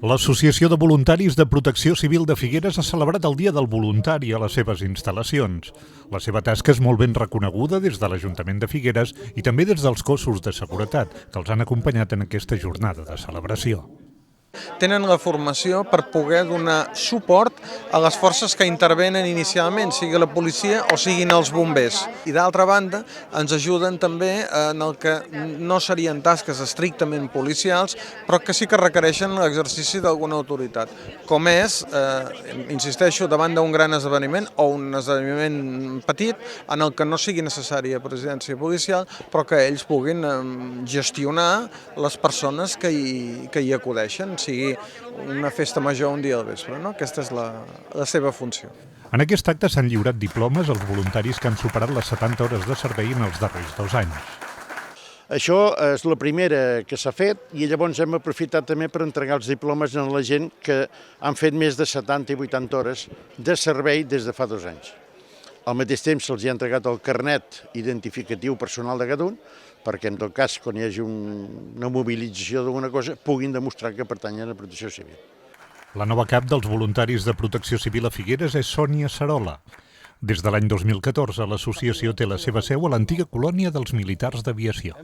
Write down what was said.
L'Associació de Voluntaris de Protecció Civil de Figueres ha celebrat el Dia del Voluntari a les seves instal·lacions. La seva tasca és molt ben reconeguda des de l'Ajuntament de Figueres i també des dels cossos de seguretat que els han acompanyat en aquesta jornada de celebració. Tenen la formació per poder donar suport a les forces que intervenen inicialment, sigui la policia o siguin els bombers. I d'altra banda, ens ajuden també en el que no serien tasques estrictament policials, però que sí que requereixen l'exercici d'alguna autoritat, com és, insisteixo, davant d'un gran esdeveniment o un esdeveniment petit en el que no sigui necessària presència policial, però que ells puguin gestionar les persones que hi acudeixen, sigui una festa major un dia al vespre, no? Aquesta és la seva funció. En aquest acte s'han lliurat diplomes als voluntaris que han superat les 70 hores de servei en els darrers 2 anys. Això és la primera que s'ha fet i llavors hem aprofitat també per entregar els diplomes a la gent que han fet més de 70 i 80 hores de servei des de fa 2 anys. Al mateix temps se'ls ha entregat el carnet identificatiu personal de cada un, perquè en tot cas, quan hi hagi una mobilització d'alguna cosa, puguin demostrar que pertanyen a Protecció Civil. La nova cap dels voluntaris de Protecció Civil a Figueres és Sònia Sarola. Des de l'any 2014, l'associació té la seva seu a l'antiga colònia dels militars d'aviació.